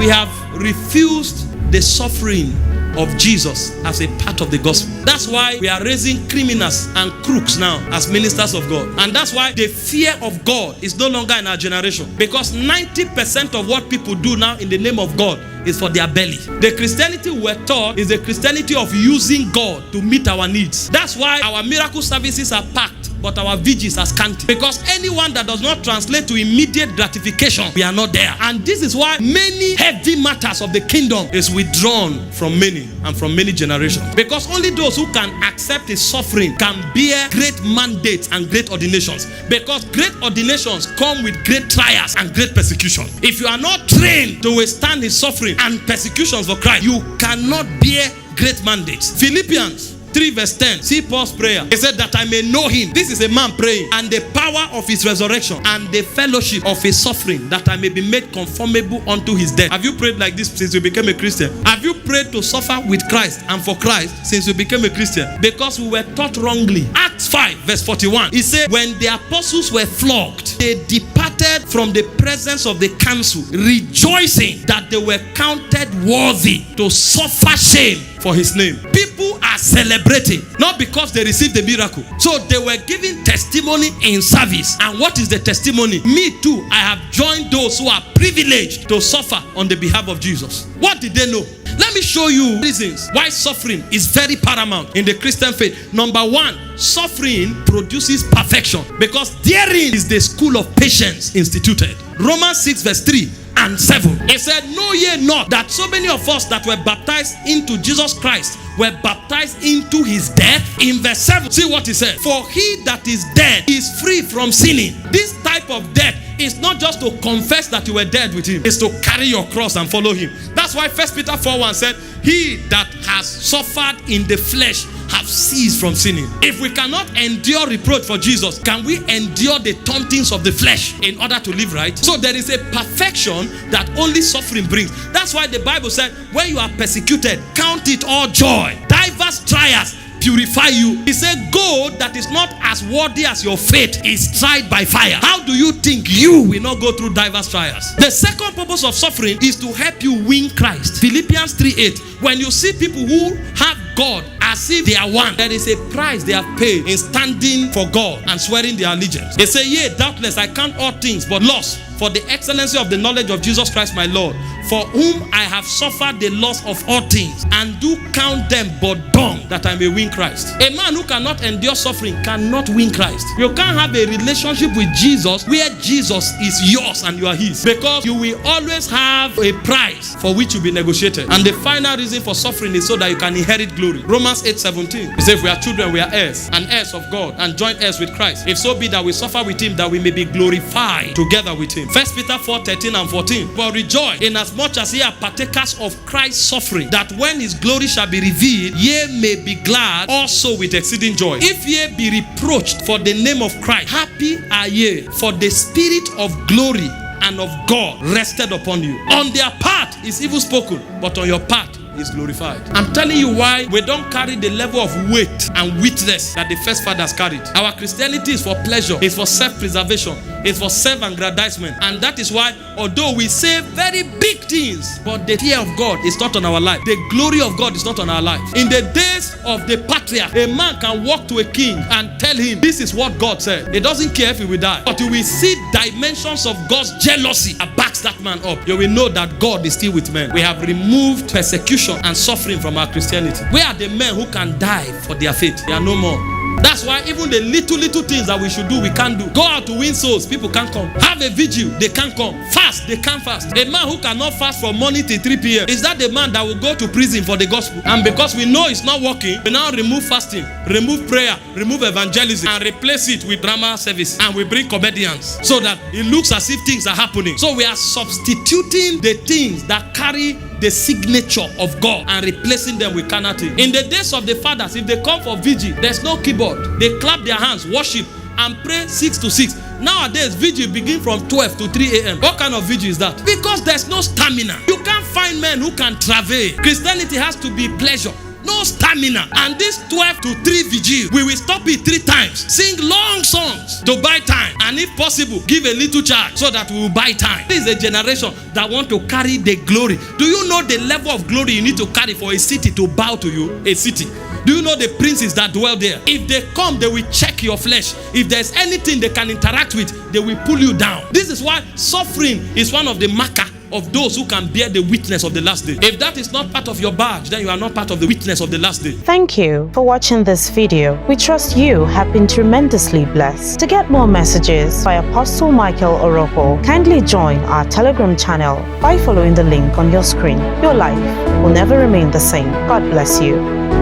we have refused the suffering of Jesus as a part of the gospel. That's why we are raising criminals and crooks now as ministers of God. And that's why the fear of God is no longer in our generation. Because 90% of what people do now in the name of God is for their belly. The Christianity we're taught is the Christianity of using God to meet our needs. That's why our miracle services are packed, but our vigils are scanty. Because anyone that does not translate to immediate gratification, we are not there. And this is why many heavy matters of the kingdom is withdrawn from many and from many generations. Because only those who can accept his suffering can bear great mandates and great ordinations. Because great ordinations come with great trials and great persecution. If you are not trained to withstand his suffering and persecutions for Christ, you cannot bear great mandates. Philippians 3 verse 10. See Paul's prayer. He said that I may know him. This is a man praying. And the power of his resurrection and the fellowship of his suffering, that I may be made conformable unto his death. Have you prayed like this since you became a Christian? Have you prayed to suffer with Christ and for Christ since you became a Christian? Because we were taught wrongly. Acts 5 verse 41. He said when the apostles were flogged, they departed from the presence of the council, rejoicing that they were counted worthy to suffer shame for his name. People are celebrating, not because they received the miracle. So they were giving testimony in service. And what is the testimony? Me too, I have joined those who are privileged to suffer on the behalf of Jesus. What did they know? Let me show you reasons why suffering is very paramount in the Christian faith. Number one, suffering produces perfection, because therein is the school of patience instituted. Romans 6 verse 3 and 7. It said, know ye not that so many of us that were baptized into Jesus Christ were baptized into his death? In verse 7, see what he said. For he that is dead is free from sinning. This type of death is not just to confess that you were dead with him. It's to carry your cross and follow him. That's why 1 Peter 4:1 said, he that has suffered in the flesh have ceased from sinning. If we cannot endure reproach for Jesus, can we endure the tauntings of the flesh in order to live right? So there is a perfection that only suffering brings. That's why the Bible said, when you are persecuted, count it all joy. Diverse trials purify you. He said, gold that is not as worthy as your faith is tried by fire. How do you think you will not go through diverse trials? The second purpose of suffering is to help you win Christ. Philippians 3:8. When you see people who have God as if they are one, there is a price they have paid in standing for God and swearing their allegiance. They say, yea, doubtless I count all things but loss for the excellency of the knowledge of Jesus Christ my Lord, for whom I have suffered the loss of all things, and do count them but dung, that I may win Christ. A man who cannot endure suffering cannot win Christ. You can't have a relationship with Jesus where Jesus is yours and you are his, because you will always have a price for which you'll be negotiated. And the final reason for suffering is so that you can inherit glory. Romans 8:17. It says, if we are children, we are heirs, and heirs of God, and joint heirs with Christ. If so be that we suffer with him, that we may be glorified together with him. 1 Peter 4:13 and 14. But rejoice inasmuch as ye are partakers of Christ's suffering, that when his glory shall be revealed, ye may be glad also with exceeding joy. If ye be reproached for the name of Christ, happy are ye, for the spirit of glory and of God rested upon you. On their part is evil spoken, but on your part is glorified. I'm telling you why we don't carry the level of weight and witness that the first fathers carried. Our Christianity is for pleasure, it's for self-preservation, it's for self-aggrandizement. And that is why, although we say very big things, but the fear of God is not on our life. The glory of God is not on our life. In the days of the patriarch, a man can walk to a king and tell him, this is what God said. He doesn't care if he will die. But you will see dimensions of God's jealousy that backs that man up. You will know that God is still with men. We have removed persecution and suffering from our Christianity. Where are the men who can die for their faith? They are no more. That's why even the little things that we should do, we can't do. Go out to win souls, people can't come. Have a vigil, they can't come. Fast, they can't fast. A man who cannot fast from morning till 3 p.m. is that the man that will go to prison for the gospel? And because we know it's not working, we now remove fasting, remove prayer, remove evangelism, and replace it with drama service. And we bring comedians so that it looks as if things are happening. So we are substituting the things that carry the signature of God and replacing them with carnal things. In the days of the fathers, if they come for vigil, there's no keyboard. They clap their hands, worship, and pray 6 to 6. Nowadays, vigil begin from 12 to 3 a.m. What kind of vigil is that? Because there's no stamina. You can't find men who can travel. Christianity has to be pleasure. no stamina. And this 12 to 3 vigil, we will stop it 3 times. Sing long songs to buy time. And if possible, give a little charge so that we will buy time. This is a generation that want to carry the glory. Do you know the level of glory you need to carry for a city to bow to you? A city. Do you know the princes that dwell there? If they come, they will check your flesh. If there's anything they can interact with, they will pull you down. This is why suffering is one of the marker of those who can bear the witness of the last day. If that is not part of your badge, then you are not part of the witness of the last day. Thank you for watching this video. We trust you have been tremendously blessed. To get more messages by Apostle Michael Orokpo, kindly join our Telegram channel by following the link on your screen. Your life will never remain the same. God bless you.